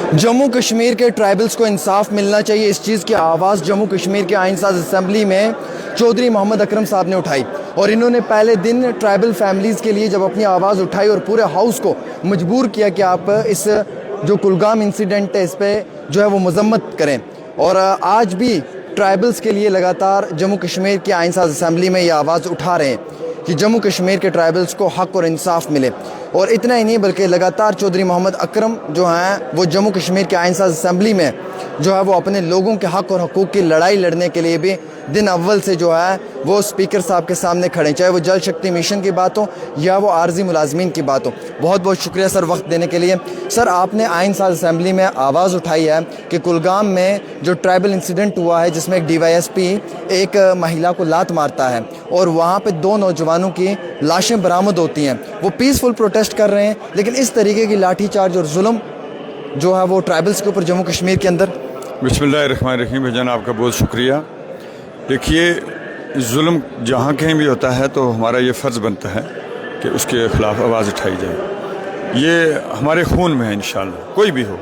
जम्मू कश्मीर के ट्राइबल्स को इंसाफ मिलना चाहिए, इस चीज़ की आवाज़ जम्मू कश्मीर के आइन साज असम्बली में चौधरी मोहम्मद अकरम साहब ने उठाई और इन्होंने पहले दिन ट्राइबल फैमिलीज़ के लिए जब अपनी आवाज़ उठाई और पूरे हाउस को मजबूर किया कि आप इस जो कुलगाम इंसिडेंट है इस पर जो है वो मजम्मत करें। और आज भी ट्राइबल्स के लिए लगातार जम्मू कश्मीर के आइन साज असम्बली में ये आवाज़ उठा रहे हैं कि जम्मू कश्मीर के ट्राइबल्स को हक़ और इंसाफ मिले। और इतना ही नहीं बल्कि लगातार चौधरी मोहम्मद अकरम जो हैं वो जम्मू कश्मीर के आइन साज असम्बली में जो है वो अपने लोगों के हक़ और हकूक़ की लड़ाई लड़ने के लिए भी दिन अव्वल से जो है वो स्पीकर साहब के सामने खड़े, चाहे वो जल शक्ति मिशन की बात हो या वो आर्जी मुलाजमीन की बात हो। बहुत बहुत शुक्रिया सर वक्त देने के लिए। सर आपने आइन साज असम्बली में आवाज़ उठाई है कि कुलगाम में जो ट्राइबल इंसिडेंट हुआ है जिसमें एक DYSP एक महिला को लात मारता है और वहाँ पे 2 नौजवानों की लाशें बरामद होती हैं, वो पीसफुल प्रोटेस्ट कर रहे हैं, लेकिन इस तरीके की लाठी चार्ज और जुल्म जो है वो ट्राइबल्स के ऊपर जम्मू कश्मीर के अंदर। बिस्मिल्लाहिर्रहमानिर्रहीम भाईजान, आपका बहुत शुक्रिया। देखिए, जुल्म जहाँ कहीं भी होता है तो हमारा ये फ़र्ज़ बनता है कि उसके ख़िलाफ़ आवाज़ उठाई जाए। ये हमारे खून में है इंशाअल्लाह, कोई भी हो।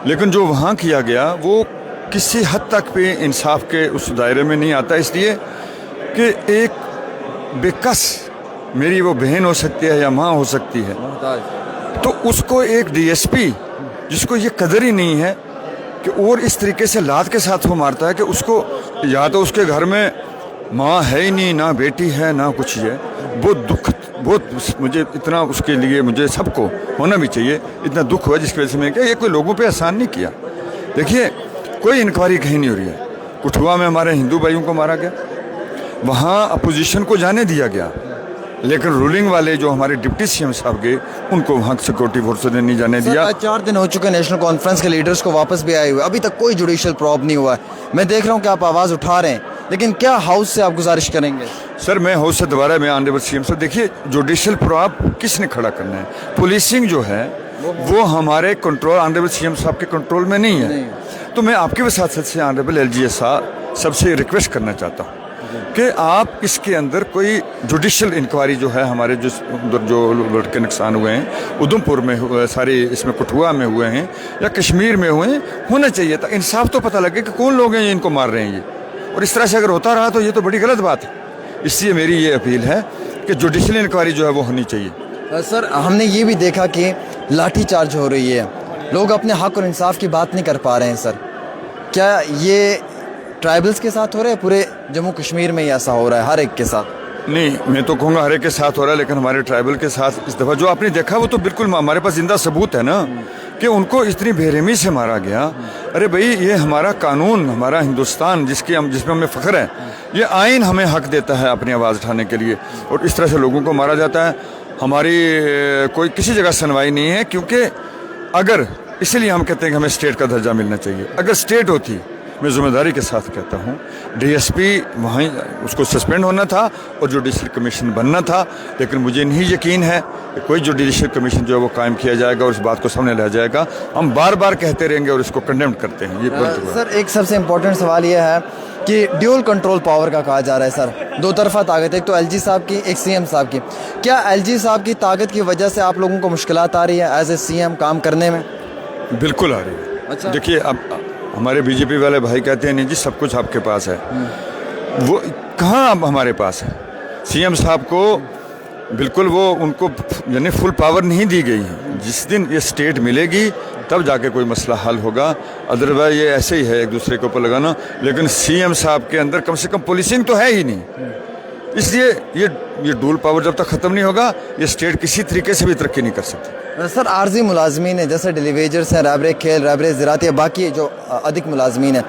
लेकिन जो वहाँ किया गया वो किसी हद तक भी इंसाफ के उस दायरे में नहीं आता, इसलिए कि एक बेकस मेरी वो बहन हो सकती है या माँ हो सकती है, तो उसको एक DSP जिसको ये कदर ही नहीं है कि और इस तरीके से लात के साथ वो मारता है कि उसको या तो उसके घर में माँ है ही नहीं, ना बेटी है, ना कुछ है। बहुत दुख, बहुत मुझे इतना उसके लिए मुझे सबको होना भी चाहिए, इतना दुख हुआ जिसकी वजह से मैं क्या ये कोई लोगों पे एहसान नहीं किया। देखिए, कोई इंक्वायरी कहीं नहीं हो रही है। कठुआ में हमारे हिंदू भाइयों को मारा गया, वहाँ अपोजिशन को जाने दिया गया, लेकिन रूलिंग वाले जो हमारे डिप्टी CM साहब गए उनको वहाँ सिक्योरिटी फोर्स ने नहीं जाने दिया। 4 दिन हो चुके नेशनल कॉन्फ्रेंस के लीडर्स को वापस भी आए हुए, अभी तक कोई जुडिशल प्रॉब नहीं हुआ है। मैं देख रहा हूँ कि आप आवाज़ उठा रहे हैं, लेकिन क्या हाउस से आप गुजारिश करेंगे? सर, मैं हाउस से दोबारा मैं ऑनरेबल CM से, देखिए जुडिशल प्रॉब किसने खड़ा करना है? पुलिसिंग जो है वो हमारे कंट्रोल ऑनरेबल CM साहब के कंट्रोल में नहीं है। तो मैं आपके वसात से ऑनरेबल LGS साहब सबसे रिक्वेस्ट करना चाहता हूँ कि आप इसके अंदर कोई जुडिशल इंक्वायरी जो है हमारे जो लड़के नुकसान हुए हैं उधमपुर में हुए, सारे इसमें कठुआ में हुए हैं या कश्मीर में हुए हैं, होना चाहिए था। इंसाफ तो पता लगे कि कौन लोग हैं इनको मार रहे हैं ये, और इस तरह से अगर होता रहा तो ये तो बड़ी गलत बात है। इसलिए मेरी ये अपील है कि जुडिशल इंक्वायरी जो है वो होनी चाहिए। सर, हमने ये भी देखा कि लाठी चार्ज हो रही है, लोग अपने हक़ और इंसाफ की बात नहीं कर पा रहे हैं। सर, क्या ये ट्राइबल्स के साथ हो रहा है, पूरे जम्मू कश्मीर में ही ऐसा हो रहा है, हर एक के साथ? नहीं, मैं तो कहूँगा हर एक के साथ हो रहा है, लेकिन हमारे ट्राइबल के साथ इस दफ़ा जो आपने देखा वो तो बिल्कुल हमारे पास जिंदा सबूत है ना कि उनको इतनी बेरहमी से मारा गया। अरे भाई, ये हमारा कानून, हमारा हिंदुस्तान जिसमें हमें फ़ख्र है, ये आइन हमें हक़ देता है अपनी आवाज़ उठाने के लिए, और इस तरह से लोगों को मारा जाता है। हमारी कोई किसी जगह सुनवाई नहीं है, क्योंकि अगर इसीलिए हम कहते हैं कि हमें स्टेट का दर्जा मिलना चाहिए। अगर स्टेट होती, मैं ज़िम्मेदारी के साथ कहता हूँ, DSP वहीं उसको सस्पेंड होना था और जुडिशल कमीशन बनना था, लेकिन मुझे नहीं यकीन है कि कोई जुडिशल कमीशन जो है वो कायम किया जाएगा और इस बात को सामने लाया जाएगा। हम बार बार कहते रहेंगे और इसको कंडेम करते हैं। ये सर, एक सबसे इम्पोर्टेंट सवाल ये है कि ड्यूल कंट्रोल पावर का कहा जा रहा है सर, 2 तरफा ताकत, एक तो LG साहब की, एक CM साहब की। क्या LG साहब की ताकत की वजह से आप लोगों को मुश्किलात आ रही है एज ए CM काम करने में? बिल्कुल आ रही है। अच्छा। देखिए, अब हमारे BJP वाले भाई कहते हैं नहीं जी सब कुछ आपके पास है, वो कहाँ अब हमारे पास है? CM साहब को बिल्कुल वो उनको यानी फुल पावर नहीं दी गई है। जिस दिन ये स्टेट मिलेगी तब जाके कोई मसला हल होगा, अदरवाइज ये ऐसे ही है एक दूसरे के ऊपर लगाना। लेकिन CM साहब के अंदर कम से कम पुलिसिंग तो है ही नहीं, इसलिए ये डूल पावर जब तक ख़त्म नहीं होगा ये स्टेट किसी तरीके से भी तरक्की नहीं कर सकती। सर, आर्जी मुलाजमीन है जैसे डेलीवेजर्स हैं, रैबरे खेल, रैबरे ज़रात या बाकी जो अधिक मुलाजमीन हैं,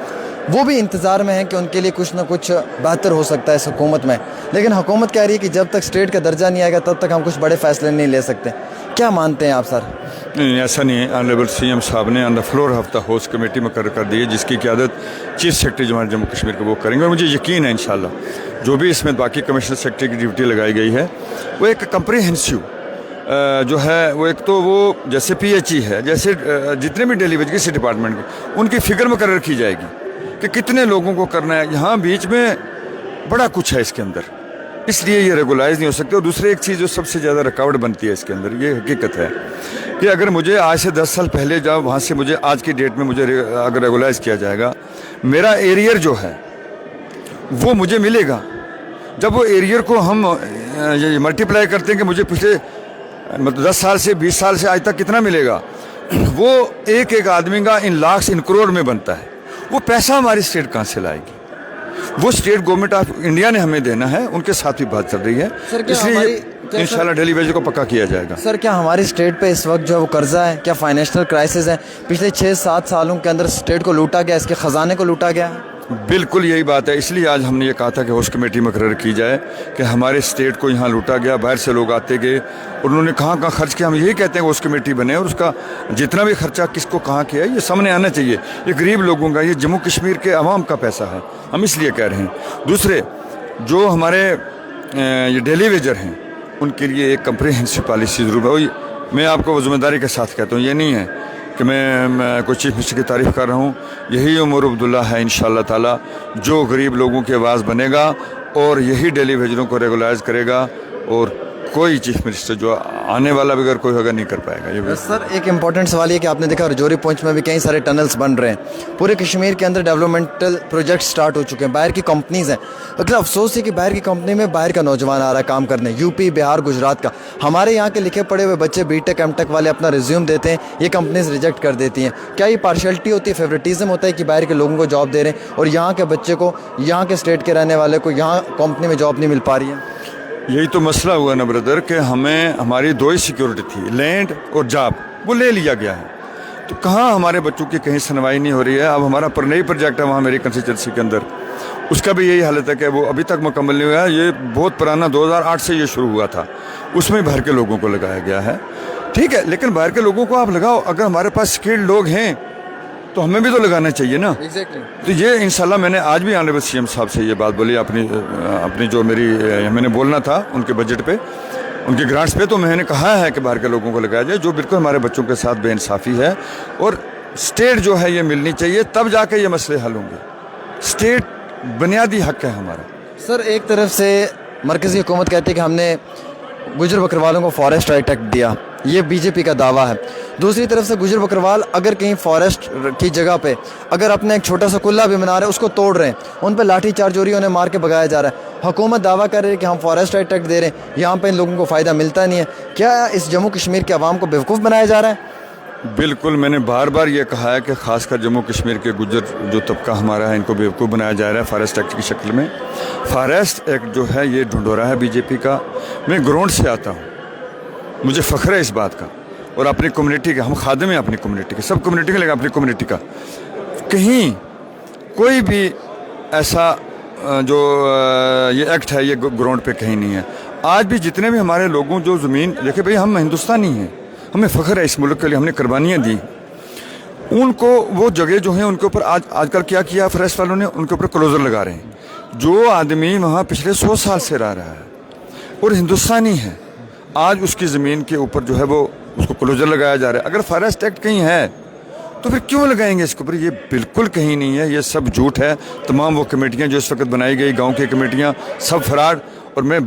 वो भी इंतज़ार में हैं कि उनके लिए कुछ ना कुछ बेहतर हो सकता है इस हुकूमत में, लेकिन हुकूमत कह रही है कि जब तक स्टेट का दर्जा नहीं आएगा तब तक हम कुछ बड़े फैसले नहीं ले सकते। क्या मानते हैं आप सर? नहीं, ऐसा नहीं है। ऑनरेबल CM साहब ने on the floor of the house committee मुकर्रर कर दी है, जिसकी क़यादत चीफ सेक्रेटरी जो हमारे जम्मू कश्मीर के वो करेंगे, और मुझे यकीन है इंशाल्लाह जो भी इसमें बाकी कमिश्नर सेक्रेटरी की ड्यूटी लगाई गई है वो एक कम्प्रीहेंसिव जो है वो, एक तो वो जैसे PHE है, जैसे जितने भी डेलीवेज किसी डिपार्टमेंट के उनकी फ़िक्र मुकर्रर की जाएगी कि कितने लोगों को करना है। यहाँ बीच में बड़ा कुछ है इसके अंदर, इसलिए ये रेगुलाइज नहीं हो सकते। और दूसरी एक चीज़ जो सबसे ज़्यादा रुकावट बनती है इसके अंदर, ये हकीकत है کہ اگر مجھے آج سے 10 سال پہلے جب وہاں سے مجھے آج کی ڈیٹ میں مجھے اگر ریگولائز کیا جائے گا، میرا ایریئر جو ہے وہ مجھے ملے گا. جب وہ ایریئر کو ہم ملٹیپلائی کرتے ہیں کہ مجھے پچھلے 10 سال سے 20 سال سے آج تک کتنا ملے گا، وہ ایک ایک آدمی کا ان لاکھ ان کروڑ میں بنتا ہے. وہ پیسہ ہماری اسٹیٹ کہاں سے لائے گی؟ وہ اسٹیٹ گورنمنٹ آف انڈیا نے ہمیں دینا ہے. ان کے ساتھ بھی بات چل رہی ہے، اس لیے انشاءاللہ ڈیلی ویج کو پکا کیا جائے گا. سر کیا ہماری اسٹیٹ پہ اس وقت جو ہے وہ قرضہ ہے؟ کیا فائنینشیل کرائسس ہے؟ پچھلے 6-7 سالوں کے اندر اسٹیٹ کو لوٹا گیا، اس کے خزانے کو لوٹا گیا. بالکل یہی بات ہے. اس لیے آج ہم نے یہ کہا تھا کہ ہاؤس کمیٹی مقرر کی جائے کہ ہمارے اسٹیٹ کو یہاں لوٹا گیا. باہر سے لوگ آتے گئے، انہوں نے کہاں کہاں خرچ کیا. ہم یہی کہتے ہیں کہ ہاؤس کمیٹی بنے اور اس کا جتنا بھی خرچہ کس کو کہاں کیا ہے یہ سامنے آنا چاہیے. یہ غریب لوگوں کا، یہ جموں کشمیر کے عوام کا پیسہ ہے، ہم اس لیے کہہ رہے ہیں. دوسرے جو ہمارے یہ ڈیلی ویجر ہیں ان کے لیے ایک کمپریہنسو پالیسی ضرور ہے. میں آپ کو ذمہ داری کے ساتھ کہتا ہوں، یہ نہیں ہے کہ میں کوئی چیف منسٹر کی تعریف کر رہا ہوں. یہی عمر عبداللہ ہے انشاءاللہ تعالی جو غریب لوگوں کی آواز بنے گا اور یہی ڈیلی ویجروں کو ریگولائز کرے گا، اور کوئی چیف منسٹر جو آنے والا بھی اگر کوئی ہوگا نہیں کر پائے گا. یہ سر ایک امپورٹنٹ سوال یہ کہ آپ نے دیکھا رجوری پونچھ میں بھی کئی سارے ٹنلز بن رہے ہیں. پورے کشمیر کے اندر ڈیولپمنٹل پروجیکٹ سٹارٹ ہو چکے ہیں. باہر کی کمپنیز ہیں. اگر افسوس ہے کہ باہر کی کمپنی میں باہر کا نوجوان آ رہا ہے کام کرنے، یو پی، بہار، گجرات کا. ہمارے یہاں کے لکھے پڑھے ہوئے بچے بی ٹیک، ایم ٹیک والے اپنا ریزیوم دیتے ہیں، یہ کمپنیز ریجیکٹ کر دیتی ہیں. کیا یہ پارشلٹی ہوتی ہے، فیوریٹزم ہوتا ہے کہ باہر کے لوگوں کو جاب دے رہے ہیں اور یہاں کے بچے کو، یہاں کے اسٹیٹ کے رہنے والے کو یہاں کمپنی میں جاب نہیں مل پا رہی ہے؟ یہی تو مسئلہ ہوا نا بردر کہ ہماری 2 ہی سیکیورٹی تھی، لینڈ اور جاب، وہ لے لیا گیا ہے. تو کہاں ہمارے بچوں کی کہیں سنوائی نہیں ہو رہی ہے. اب ہمارا نئی پروجیکٹ ہے وہاں میری کنسٹیچوئنسی کے اندر، اس کا بھی یہی حالت ہے کہ وہ ابھی تک مکمل نہیں ہوا ہے. یہ بہت پرانا 2008 سے یہ شروع ہوا تھا، اس میں باہر کے لوگوں کو لگایا گیا ہے. ٹھیک ہے، لیکن باہر کے لوگوں کو آپ لگاؤ، اگر ہمارے پاس اسکلڈ لوگ ہیں تو ہمیں بھی تو لگانا چاہیے نا. تو یہ انشاءاللہ میں نے آج بھی آنریبل سی ایم صاحب سے یہ بات بولی اپنی جو میں نے بولنا تھا ان کے بجٹ پہ، ان کے گرانٹس پہ. تو میں نے کہا ہے کہ باہر کے لوگوں کو لگایا جائے، جو بالکل ہمارے بچوں کے ساتھ بے انصافی ہے. اور اسٹیٹ جو ہے یہ ملنی چاہیے، تب جا کے یہ مسئلے حل ہوں گے. اسٹیٹ بنیادی حق ہے ہمارا. سر ایک طرف سے مرکزی حکومت کہتی ہے کہ ہم نے گجر بکروالوں کو فارسٹ رائٹ ایکٹ دیا، یہ بی جے پی کا دعویٰ ہے. دوسری طرف سے گجر بکروال اگر کہیں فارسٹ کی جگہ پہ اگر اپنا ایک چھوٹا سا قلعہ بھی بنا رہے ہیں، اس کو توڑ رہے ہیں، ان پہ لاٹھی چارج ہو رہی ہے، انہیں مار کے بھگایا جا رہا ہے. حکومت دعویٰ کر رہی ہے کہ ہم فارسٹ رائٹ ایکٹ دے رہے ہیں، یہاں پہ ان لوگوں کو فائدہ ملتا نہیں ہے. کیا اس جموں کشمیر کے عوام کو بیوقوف بنایا جا رہا ہے؟ بالکل، میں نے بار بار یہ کہا ہے کہ خاص کر جموں کشمیر کے گجر جو طبقہ ہمارا ہے ان کو بیوقوف بنایا جا رہا ہے فارسٹ ایکٹ کی شکل میں. فارسٹ ایکٹ جو ہے یہ ڈھنڈورا ہے بی جے پی کا. میں گراؤنڈ سے آتا ہوں، مجھے فخر ہے اس بات کا، اور اپنی کمیونٹی کا، ہم خادم ہیں اپنی کمیونٹی کے، سب کمیونٹی کے، لیکن اپنی کمیونٹی کا. کہیں کوئی بھی ایسا جو یہ ایکٹ ہے یہ گراؤنڈ پہ کہیں نہیں ہے. آج بھی جتنے بھی ہمارے لوگوں جو زمین دیکھیں بھائی، ہم ہندوستانی ہیں، ہمیں فخر ہے اس ملک کے لیے، ہم نے قربانیاں دی. ان کو وہ جگہ جو ہیں ان کے اوپر آج کل کیا فریسٹ والوں نے ان کے اوپر کلوزر لگا رہے ہیں. جو آدمی وہاں پچھلے 100 سال سے رہ رہا ہے اور ہندوستانی ہے، آج اس کی زمین کے اوپر جو ہے وہ اس کو کلوزر لگایا جا رہا ہے. اگر فارسٹ ایکٹ کہیں ہے تو پھر کیوں لگائیں گے اس کے اوپر؟ یہ بالکل کہیں نہیں ہے، یہ سب جھوٹ ہے. تمام وہ کمیٹیاں جو اس وقت بنائی گئی، گاؤں کی کمیٹیاں، سب فراڈ. اور میں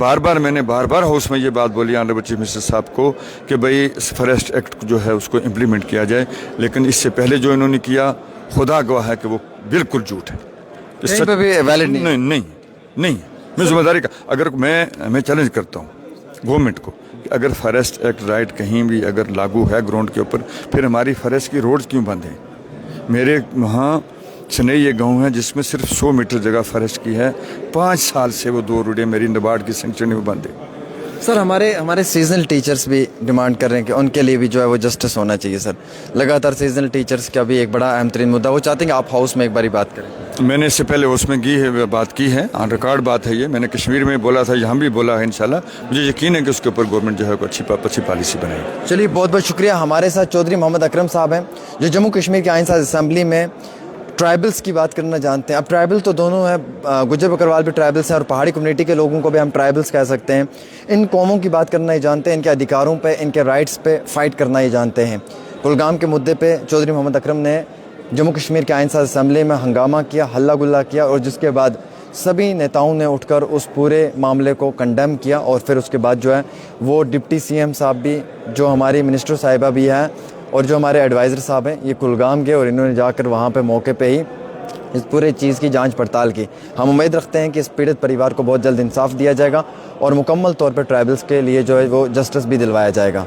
نے بار بار ہاؤس میں یہ بات بولی آنریبل چیف منسٹر صاحب کو کہ بھئی فارسٹ ایکٹ جو ہے اس کو امپلیمنٹ کیا جائے. لیکن اس سے پہلے جو انہوں نے کیا، خدا گواہ ہے کہ وہ بالکل جھوٹ ہے. کہیں پہ بھی ویلڈ نہیں. میں ذمہ داری کا اگر میں چیلنج کرتا ہوں گورنمنٹ کو کہ اگر فارسٹ ایکٹ رائٹ کہیں بھی اگر لاگو ہے گراؤنڈ کے اوپر، پھر ہماری فارسٹ کی روڈز کیوں بند ہیں؟ میرے وہاں سنئی یہ گاؤں ہے جس میں صرف 100 میٹر جگہ فارسٹ کی ہے. 5 سال سے وہ 2 روڈیں میری نبارڈ کی سینکچری میں بند ہے. سر ہمارے سیزنل ٹیچرز بھی ڈیمانڈ کر رہے ہیں کہ ان کے لیے بھی جو ہے وہ جسٹس ہونا چاہیے. سر لگاتار سیزنل ٹیچرز کا بھی ایک بڑا اہم ترین مدعا، وہ چاہتے ہیں کہ آپ ہاؤس میں ایک باری بات کریں. میں نے اس سے پہلے اس میں بات کی ہے، آن ریکارڈ بات ہے یہ. میں نے کشمیر میں بولا تھا، یہاں بھی بولا ہے. انشاءاللہ مجھے یقین ہے کہ اس کے اوپر گورنمنٹ جو ہے اچھی پالیسی بنائے گی. چلیے بہت بہت شکریہ. ہمارے ساتھ چودھری محمد اکرم صاحب ہیں جو جموں کشمیر کے آئین ساز اسمبلی میں ٹرائبلز کی بات کرنا جانتے ہیں. اب ٹرائبل تو دونوں ہیں، گجر بکروال بھی ٹرائبلس ہیں اور پہاڑی کمیونٹی کے لوگوں کو بھی ہم ٹرائبلس کہہ سکتے ہیں. ان قوموں کی بات کرنا ہی جانتے ہیں، ان کے ادھیکاروں پہ، ان کے رائٹس پہ فائٹ کرنا ہی جانتے ہیں. کلگام کے مدعے پہ چودھری محمد اکرم نے جموں کشمیر کے آئین ساز اسمبلی میں ہنگامہ کیا، ہلہ گلہ کیا، اور جس کے بعد सभी नेताओं ने उठकर उस पूरे मामले को कंडेम किया और फिर उसके बाद जो है वो डिप्टी सीएम साहब भी, जो हमारी मिनिस्टर साहिबा भी हैं और जो हमारे एडवाइज़र साहब हैं, ये कुलगाम गए और इन्होंने जाकर वहाँ पे मौके पे ही इस पूरे चीज़ की जांच पड़ताल की। हम उम्मीद रखते हैं कि इस पीड़ित परिवार को बहुत जल्द इंसाफ दिया जाएगा और मुकम्मल तौर पर ट्राइबल्स के लिए जो है वो जस्टिस भी दिलवाया जाएगा।